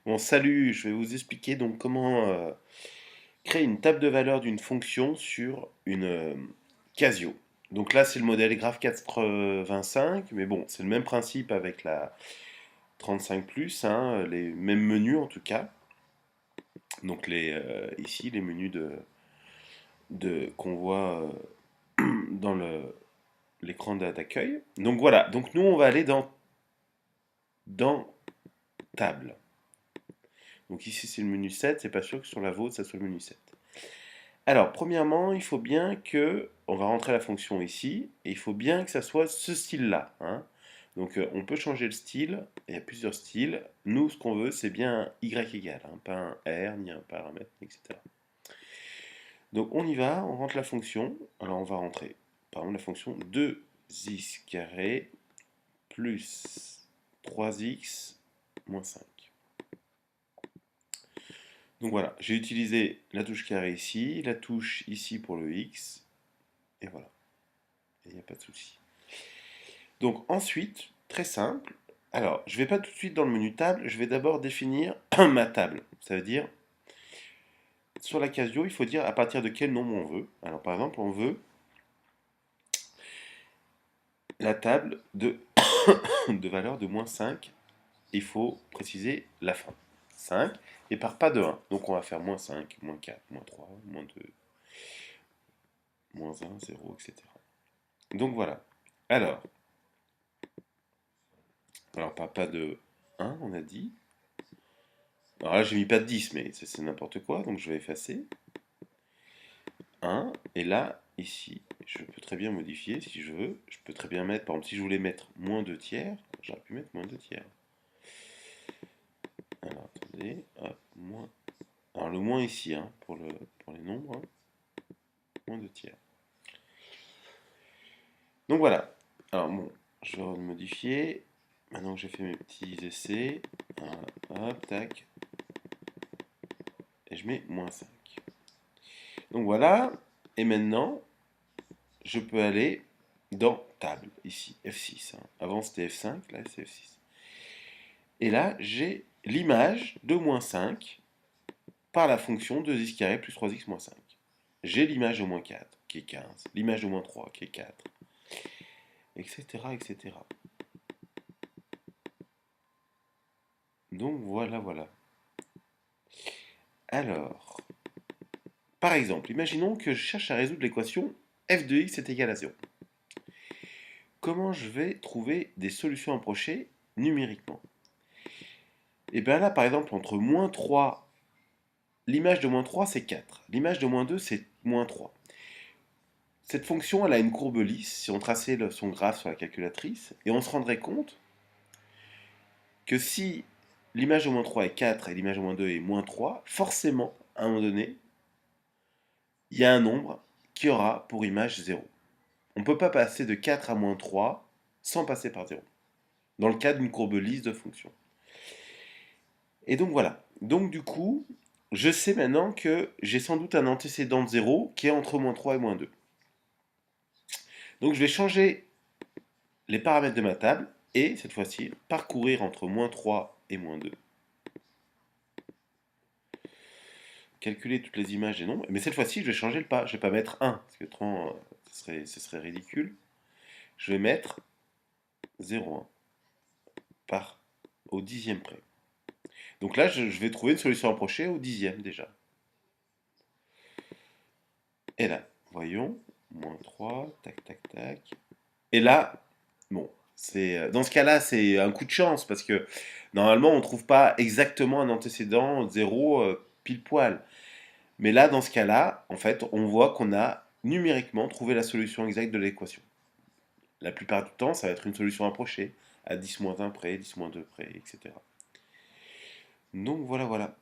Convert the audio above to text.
Bon, salut, je vais vous expliquer donc comment créer une table de valeur d'une fonction sur une Casio. Donc là, c'est le modèle Graph 85, mais bon, c'est le même principe avec la 35 plus, hein, les mêmes menus en tout cas. Donc ici, les menus qu'on voit dans l'écran d'accueil. Donc voilà, donc nous, on va aller dans table. Donc ici, c'est le menu 7, c'est pas sûr que sur la vôtre, ça soit le menu 7. Alors, premièrement, il faut bien que, on va rentrer la fonction ici, et il faut bien que ça soit ce style-là, hein. Donc, on peut changer le style, il y a plusieurs styles. Nous, ce qu'on veut, c'est bien un y égal, hein, pas un r, ni un paramètre, etc. Donc, on y va, on rentre la fonction. Alors, on va rentrer, par exemple, la fonction 2x carré plus 3x moins 5. Donc voilà, j'ai utilisé la touche carré ici, la touche ici pour le x, et voilà. Il n'y a pas de souci. Donc ensuite, très simple, alors je ne vais pas tout de suite dans le menu table, je vais d'abord définir ma table. Ça veut dire, sur la Casio, il faut dire à partir de quel nombre on veut. Alors par exemple, on veut la table de valeur de moins 5. Il faut préciser la fin. 5 et par pas de 1. Donc on va faire moins 5, moins 4, moins 3, moins 2, moins 1, 0, etc. Donc voilà. Alors, pas de 1, on a dit. Alors là, j'ai mis pas de 10, mais c'est n'importe quoi, donc je vais effacer. 1, et là, ici, je peux très bien modifier si je veux. Je peux très bien mettre, par exemple, si je voulais mettre moins 2 tiers, j'aurais pu mettre moins 2 tiers. Alors, attendez, hop, moins. Alors, le moins ici, hein, pour les nombres, hein, moins 2 tiers. Donc voilà. Alors, bon, je vais modifier. Maintenant que j'ai fait mes petits essais, voilà, hop, tac, et je mets moins 5. Donc voilà, et maintenant, je peux aller dans table, ici, F6, hein. Avant c'était F5, là c'est F6. Et là, j'ai l'image de moins 5 par la fonction 2x carré plus 3x moins 5. J'ai l'image de moins 4, qui est 15, l'image de moins 3, qui est 4, etc., etc. Donc voilà, voilà. Alors, par exemple, imaginons que je cherche à résoudre l'équation f de x est égal à 0. Comment je vais trouver des solutions approchées numériquement? Et bien là, par exemple, entre moins 3, l'image de moins 3, c'est 4. L'image de moins 2, c'est moins 3. Cette fonction, elle a une courbe lisse, si on traçait son graphe sur la calculatrice, et on se rendrait compte que si l'image de moins 3 est 4 et l'image de moins 2 est moins 3, forcément, à un moment donné, il y a un nombre qui aura pour image 0. On ne peut pas passer de 4 à moins 3 sans passer par 0, dans le cas d'une courbe lisse de fonction. Et donc voilà. Donc du coup, je sais maintenant que j'ai sans doute un antécédent de 0 qui est entre moins 3 et moins 2. Donc je vais changer les paramètres de ma table et, cette fois-ci, parcourir entre moins 3 et moins 2. Calculer toutes les images des nombres. Mais cette fois-ci, je vais changer le pas. Je ne vais pas mettre 1, parce que ce serait ridicule. Je vais mettre 0,1 au dixième près. Donc là, je vais trouver une solution approchée au dixième déjà. Et là, voyons, moins 3, tac, tac, tac. Et là, bon, dans ce cas-là, c'est un coup de chance, parce que normalement, on ne trouve pas exactement un antécédent 0 pile poil. Mais là, dans ce cas-là, en fait, on voit qu'on a numériquement trouvé la solution exacte de l'équation. La plupart du temps, ça va être une solution approchée, à 10-1 près, 10-2 près, etc. Donc voilà, voilà.